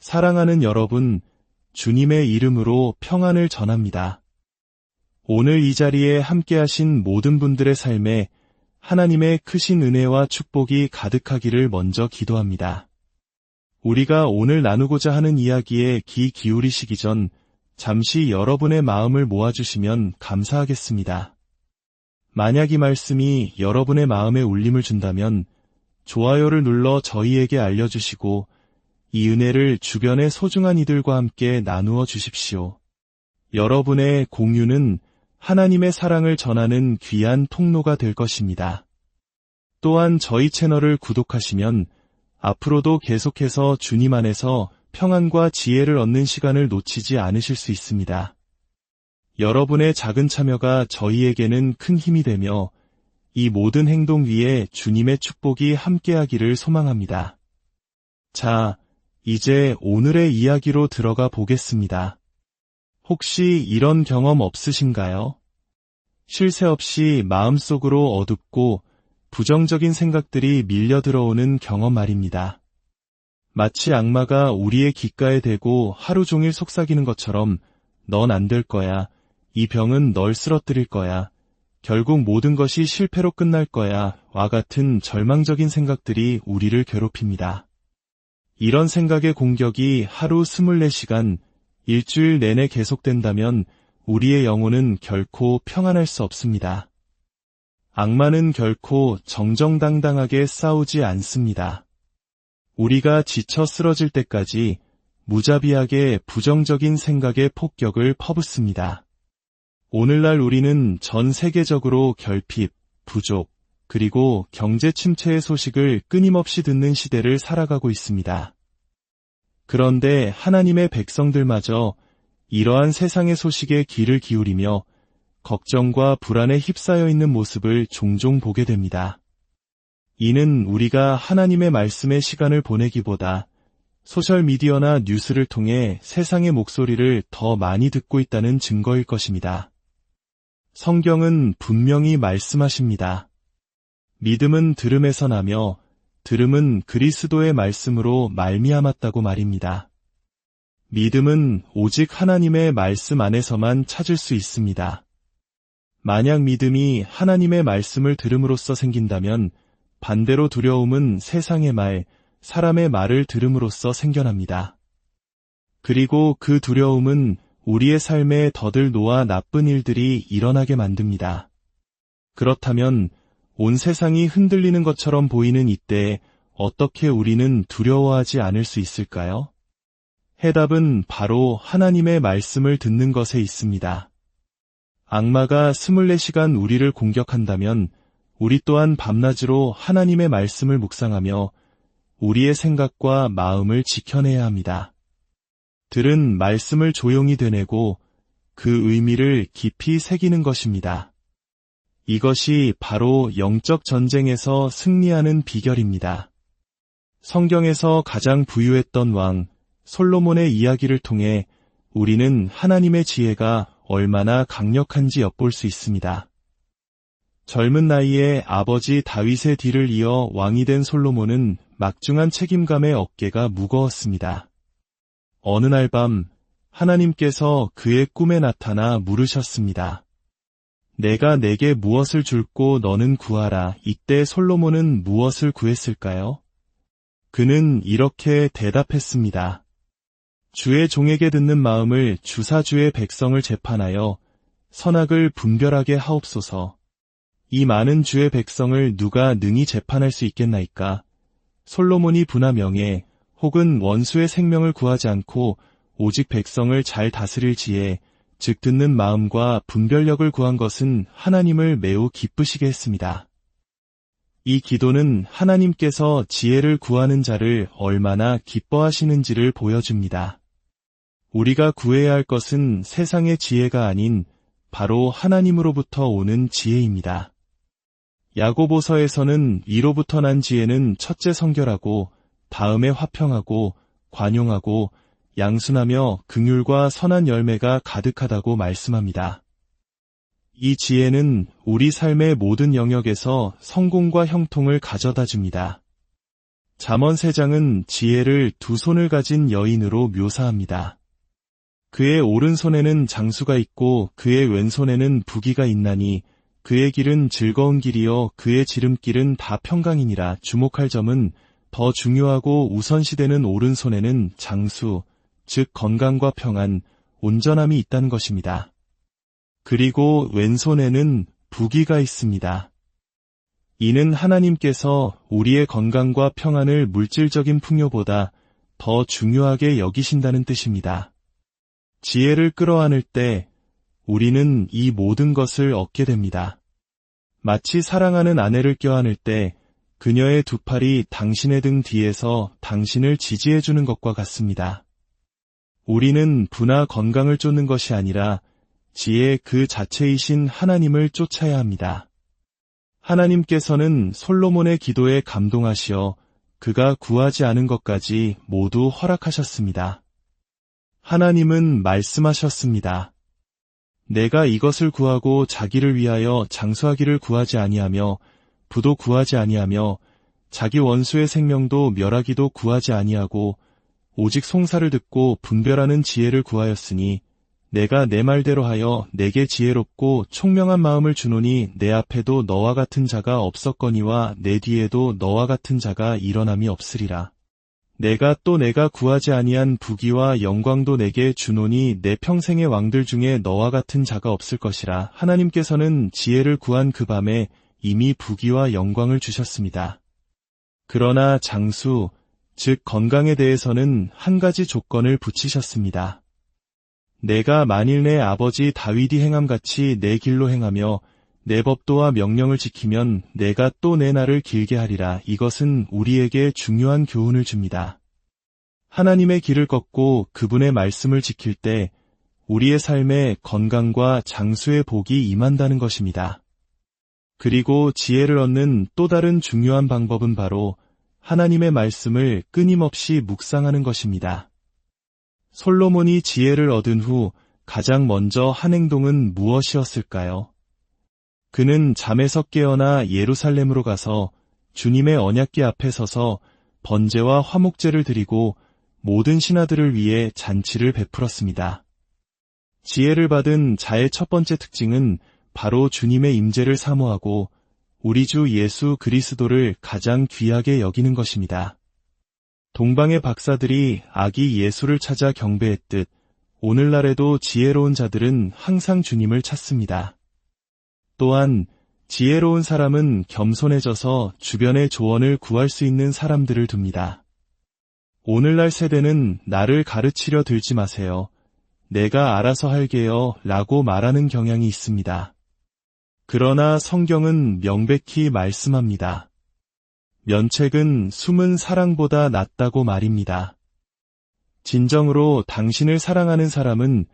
사랑하는 여러분, 주님의 이름으로 평안을 전합니다. 오늘 이 자리에 함께하신 모든 분들의 삶에 하나님의 크신 은혜와 축복이 가득하기를 먼저 기도합니다. 우리가 오늘 나누고자 하는 이야기에 귀 기울이시기 전 잠시 여러분의 마음을 모아주시면 감사하겠습니다. 만약 이 말씀이 여러분의 마음에 울림을 준다면 좋아요를 눌러 저희에게 알려주시고 이 은혜를 주변의 소중한 이들과 함께 나누어 주십시오. 여러분의 공유는 하나님의 사랑을 전하는 귀한 통로가 될 것입니다. 또한 저희 채널을 구독하시면 앞으로도 계속해서 주님 안에서 평안과 지혜를 얻는 시간을 놓치지 않으실 수 있습니다. 여러분의 작은 참여가 저희에게는 큰 힘이 되며 이 모든 행동 위에 주님의 축복이 함께하기를 소망합니다. 자, 이제 오늘의 이야기로 들어가 보겠습니다. 혹시 이런 경험 없으신가요? 쉴 새 없이 마음속으로 어둡고 부정적인 생각들이 밀려 들어오는 경험 말입니다. 마치 악마가 우리의 귓가에 대고 하루 종일 속삭이는 것처럼 넌 안 될 거야. 이 병은 널 쓰러뜨릴 거야. 결국 모든 것이 실패로 끝날 거야. 와 같은 절망적인 생각들이 우리를 괴롭힙니다. 이런 생각의 공격이 하루 24시간, 일주일 내내 계속된다면 우리의 영혼은 결코 평안할 수 없습니다. 악마는 결코 정정당당하게 싸우지 않습니다. 우리가 지쳐 쓰러질 때까지 무자비하게 부정적인 생각의 폭격을 퍼붓습니다. 오늘날 우리는 전 세계적으로 결핍, 부족, 그리고 경제 침체의 소식을 끊임없이 듣는 시대를 살아가고 있습니다. 그런데 하나님의 백성들마저 이러한 세상의 소식에 귀를 기울이며 걱정과 불안에 휩싸여 있는 모습을 종종 보게 됩니다. 이는 우리가 하나님의 말씀의 시간을 보내기보다 소셜미디어나 뉴스를 통해 세상의 목소리를 더 많이 듣고 있다는 증거일 것입니다. 성경은 분명히 말씀하십니다. 믿음은 들음에서 나며 들음은 그리스도의 말씀으로 말미암았다고 말입니다. 믿음은 오직 하나님의 말씀 안에서만 찾을 수 있습니다. 만약 믿음이 하나님의 말씀을 들음으로써 생긴다면 반대로 두려움은 세상의 말, 사람의 말을 들음으로써 생겨납니다. 그리고 그 두려움은 우리의 삶에 더들 놓아 나쁜 일들이 일어나게 만듭니다. 그렇다면 온 세상이 흔들리는 것처럼 보이는 이때에 어떻게 우리는 두려워하지 않을 수 있을까요? 해답은 바로 하나님의 말씀을 듣는 것에 있습니다. 악마가 24시간 우리를 공격한다면 우리 또한 밤낮으로 하나님의 말씀을 묵상하며 우리의 생각과 마음을 지켜내야 합니다. 들은 말씀을 조용히 되뇌고 그 의미를 깊이 새기는 것입니다. 이것이 바로 영적 전쟁에서 승리하는 비결입니다. 성경에서 가장 부유했던 왕 솔로몬의 이야기를 통해 우리는 하나님의 지혜가 얼마나 강력한지 엿볼 수 있습니다. 젊은 나이에 아버지 다윗의 뒤를 이어 왕이 된 솔로몬은 막중한 책임감에 어깨가 무거웠습니다. 어느 날 밤 하나님께서 그의 꿈에 나타나 물으셨습니다. 내가 내게 무엇을 줄고 너는 구하라. 이때 솔로몬은 무엇을 구했을까요? 그는 이렇게 대답했습니다. 주의 종에게 듣는 마음을 주사 주의 백성을 재판하여 선악을 분별하게 하옵소서. 이 많은 주의 백성을 누가 능히 재판할 수 있겠나이까? 솔로몬이 부나 명예 혹은 원수의 생명을 구하지 않고 오직 백성을 잘 다스릴 지혜, 즉 듣는 마음과 분별력을 구한 것은 하나님을 매우 기쁘시게 했습니다. 이 기도는 하나님께서 지혜를 구하는 자를 얼마나 기뻐하시는지를 보여줍니다. 우리가 구해야 할 것은 세상의 지혜가 아닌 바로 하나님으로부터 오는 지혜입니다. 야고보서에서는 이로부터 난 지혜는 첫째 성결하고 다음에 화평하고 관용하고 양순하며 긍휼과 선한 열매가 가득하다고 말씀합니다. 이 지혜는 우리 삶의 모든 영역에서 성공과 형통을 가져다 줍니다. 잠언 3장은 지혜를 두 손을 가진 여인으로 묘사합니다. 그의 오른손에는 장수가 있고 그의 왼손에는 부귀가 있나니 그의 길은 즐거운 길이요 그의 지름길은 다 평강이니라. 주목할 점은 더 중요하고 우선시되는 오른손에는 장수, 즉 건강과 평안, 온전함이 있다는 것입니다. 그리고 왼손에는 부귀가 있습니다. 이는 하나님께서 우리의 건강과 평안을 물질적인 풍요보다 더 중요하게 여기신다는 뜻입니다. 지혜를 끌어안을 때 우리는 이 모든 것을 얻게 됩니다. 마치 사랑하는 아내를 껴안을 때 그녀의 두 팔이 당신의 등 뒤에서 당신을 지지해주는 것과 같습니다. 우리는 부나 건강을 쫓는 것이 아니라 지혜 그 자체이신 하나님을 쫓아야 합니다. 하나님께서는 솔로몬의 기도에 감동하시어 그가 구하지 않은 것까지 모두 허락하셨습니다. 하나님은 말씀하셨습니다. 내가 이것을 구하고 자기를 위하여 장수하기를 구하지 아니하며 부도 구하지 아니하며 자기 원수의 생명도 멸하기도 구하지 아니하고 오직 송사를 듣고 분별하는 지혜를 구하였으니 내가 내 말대로 하여 내게 지혜롭고 총명한 마음을 주노니 내 앞에도 너와 같은 자가 없었거니와 내 뒤에도 너와 같은 자가 일어남이 없으리라. 내가 구하지 아니한 부귀와 영광도 내게 주노니 내 평생의 왕들 중에 너와 같은 자가 없을 것이라. 하나님께서는 지혜를 구한 그 밤에 이미 부귀와 영광을 주셨습니다. 그러나 장수, 즉 건강에 대해서는 한 가지 조건을 붙이셨습니다. 내가 만일 내 아버지 다윗이 행함같이 내 길로 행하며 내 법도와 명령을 지키면 내가 또 내 날을 길게 하리라. 이것은 우리에게 중요한 교훈을 줍니다. 하나님의 길을 걷고 그분의 말씀을 지킬 때 우리의 삶에 건강과 장수의 복이 임한다는 것입니다. 그리고 지혜를 얻는 또 다른 중요한 방법은 바로 하나님의 말씀을 끊임없이 묵상하는 것입니다. 솔로몬이 지혜를 얻은 후 가장 먼저 한 행동은 무엇이었을까요? 그는 잠에서 깨어나 예루살렘으로 가서 주님의 언약궤 앞에 서서 번제와 화목제를 드리고 모든 신하들을 위해 잔치를 베풀었습니다. 지혜를 받은 자의 첫 번째 특징은 바로 주님의 임재를 사모하고 우리 주 예수 그리스도를 가장 귀하게 여기는 것입니다. 동방의 박사들이 아기 예수를 찾아 경배했듯 오늘날에도 지혜로운 자들은 항상 주님을 찾습니다. 또한 지혜로운 사람은 겸손해져서 주변의 조언을 구할 수 있는 사람들을 둡니다. 오늘날 세대는 나를 가르치려 들지 마세요. 내가 알아서 할게요 라고 말하는 경향이 있습니다. 그러나 성경은 명백히 말씀합니다. 면책은 숨은 사랑보다 낫다고 말입니다. 진정으로 당신을 사랑하는 사람은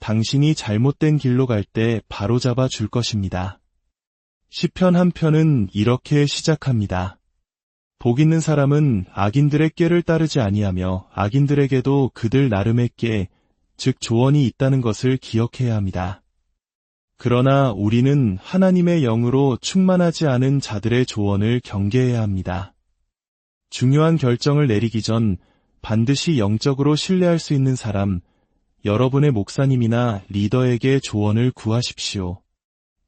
당신이 잘못된 길로 갈 때 바로잡아 줄 것입니다. 시편 한 편은 이렇게 시작합니다. 복 있는 사람은 악인들의 꾀를 따르지 아니하며 악인들에게도 그들 나름의 꾀, 즉 조언이 있다는 것을 기억해야 합니다. 그러나 우리는 하나님의 영으로 충만하지 않은 자들의 조언을 경계해야 합니다. 중요한 결정을 내리기 전 반드시 영적으로 신뢰할 수 있는 사람, 여러분의 목사님이나 리더에게 조언을 구하십시오.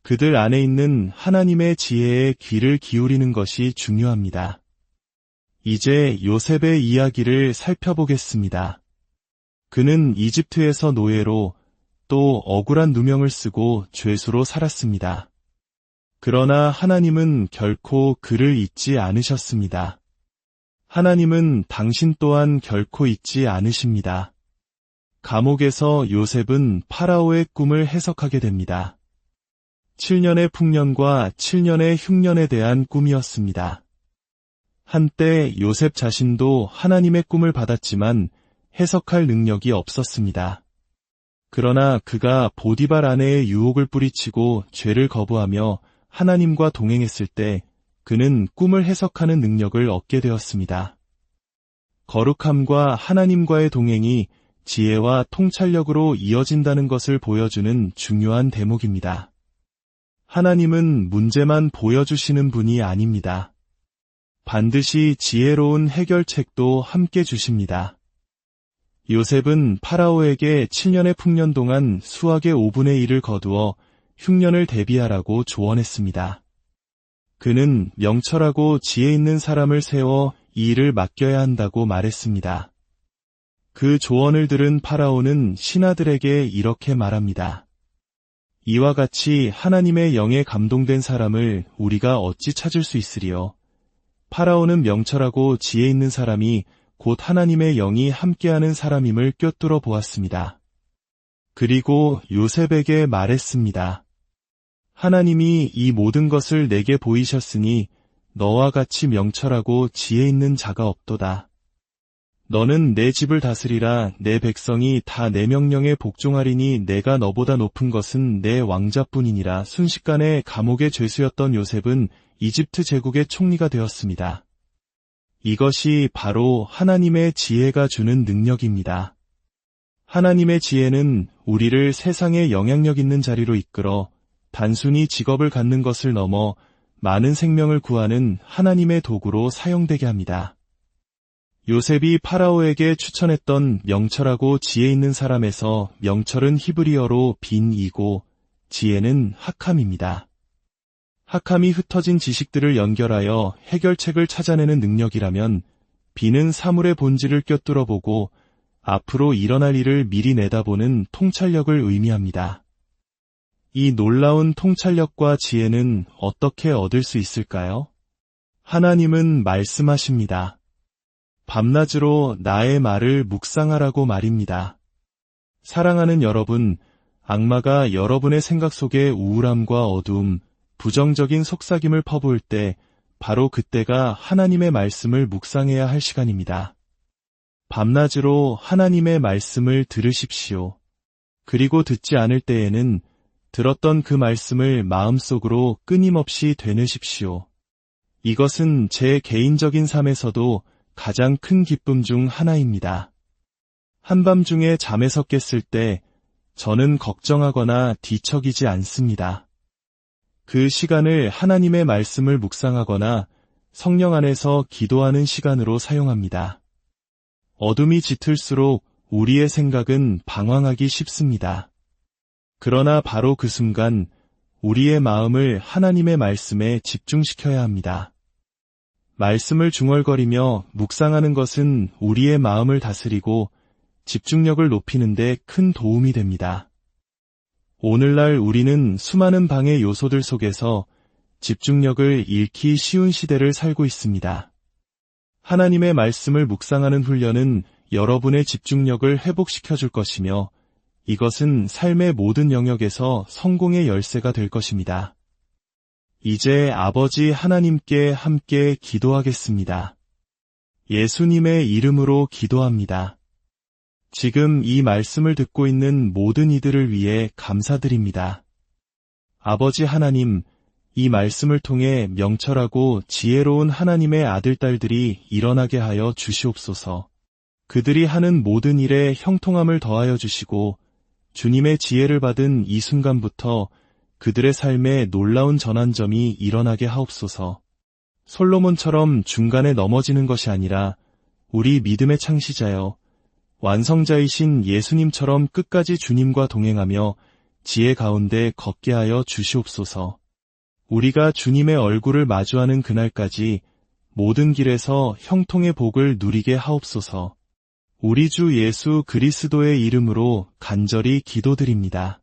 그들 안에 있는 하나님의 지혜에 귀를 기울이는 것이 중요합니다. 이제 요셉의 이야기를 살펴보겠습니다. 그는 이집트에서 노예로 또 억울한 누명을 쓰고 죄수로 살았습니다. 그러나 하나님은 결코 그를 잊지 않으셨습니다. 하나님은 당신 또한 결코 잊지 않으십니다. 감옥에서 요셉은 파라오의 꿈을 해석하게 됩니다. 7년의 풍년과 7년의 흉년에 대한 꿈이었습니다. 한때 요셉 자신도 하나님의 꿈을 받았지만 해석할 능력이 없었습니다. 그러나 그가 보디발 아내의 유혹을 뿌리치고 죄를 거부하며 하나님과 동행했을 때 그는 꿈을 해석하는 능력을 얻게 되었습니다. 거룩함과 하나님과의 동행이 지혜와 통찰력으로 이어진다는 것을 보여주는 중요한 대목입니다. 하나님은 문제만 보여주시는 분이 아닙니다. 반드시 지혜로운 해결책도 함께 주십니다. 요셉은 파라오에게 7년의 풍년 동안 수확의 5분의 1을 거두어 흉년을 대비하라고 조언했습니다. 그는 명철하고 지혜 있는 사람을 세워 이 일을 맡겨야 한다고 말했습니다. 그 조언을 들은 파라오는 신하들에게 이렇게 말합니다. 이와 같이 하나님의 영에 감동된 사람을 우리가 어찌 찾을 수 있으리요. 파라오는 명철하고 지혜 있는 사람이 곧 하나님의 영이 함께하는 사람임을 꿰뚫어 보았습니다. 그리고 요셉에게 말했습니다. 하나님이 이 모든 것을 내게 보이셨으니 너와 같이 명철하고 지혜 있는 자가 없도다. 너는 내 집을 다스리라. 내 백성이 다 내 명령에 복종하리니 내가 너보다 높은 것은 내 왕자뿐이니라. 순식간에 감옥의 죄수였던 요셉은 이집트 제국의 총리가 되었습니다. 이것이 바로 하나님의 지혜가 주는 능력입니다. 하나님의 지혜는 우리를 세상의 영향력 있는 자리로 이끌어 단순히 직업을 갖는 것을 넘어 많은 생명을 구하는 하나님의 도구로 사용되게 합니다. 요셉이 파라오에게 추천했던 명철하고 지혜 있는 사람에서 명철은 히브리어로 빈이고 지혜는 하캄입니다. 하캄이 흩어진 지식들을 연결하여 해결책을 찾아내는 능력이라면 빈은 사물의 본질을 꿰뚫어 보고 앞으로 일어날 일을 미리 내다보는 통찰력을 의미합니다. 이 놀라운 통찰력과 지혜는 어떻게 얻을 수 있을까요? 하나님은 말씀하십니다. 밤낮으로 나의 말을 묵상하라고 말입니다. 사랑하는 여러분, 악마가 여러분의 생각 속에 우울함과 어두움, 부정적인 속삭임을 퍼부을 때 바로 그때가 하나님의 말씀을 묵상해야 할 시간입니다. 밤낮으로 하나님의 말씀을 들으십시오. 그리고 듣지 않을 때에는 들었던 그 말씀을 마음속으로 끊임없이 되뇌십시오. 이것은 제 개인적인 삶에서도 가장 큰 기쁨 중 하나입니다. 한밤중에 잠에서 깼을 때 저는 걱정하거나 뒤척이지 않습니다. 그 시간을 하나님의 말씀을 묵상하거나 성령 안에서 기도하는 시간으로 사용합니다. 어둠이 짙을수록 우리의 생각은 방황하기 쉽습니다. 그러나 바로 그 순간 우리의 마음을 하나님의 말씀에 집중시켜야 합니다. 말씀을 중얼거리며 묵상하는 것은 우리의 마음을 다스리고 집중력을 높이는 데 큰 도움이 됩니다. 오늘날 우리는 수많은 방해 요소들 속에서 집중력을 잃기 쉬운 시대를 살고 있습니다. 하나님의 말씀을 묵상하는 훈련은 여러분의 집중력을 회복시켜 줄 것이며 이것은 삶의 모든 영역에서 성공의 열쇠가 될 것입니다. 이제 아버지 하나님께 함께 기도하겠습니다. 예수님의 이름으로 기도합니다. 지금 이 말씀을 듣고 있는 모든 이들을 위해 감사드립니다. 아버지 하나님, 이 말씀을 통해 명철하고 지혜로운 하나님의 아들딸들이 일어나게 하여 주시옵소서. 그들이 하는 모든 일에 형통함을 더하여 주시고 주님의 지혜를 받은 이 순간부터 그들의 삶에 놀라운 전환점이 일어나게 하옵소서. 솔로몬처럼 중간에 넘어지는 것이 아니라 우리 믿음의 창시자여, 완성자이신 예수님처럼 끝까지 주님과 동행하며 지혜 가운데 걷게 하여 주시옵소서. 우리가 주님의 얼굴을 마주하는 그날까지 모든 길에서 형통의 복을 누리게 하옵소서. 우리 주 예수 그리스도의 이름으로 간절히 기도드립니다.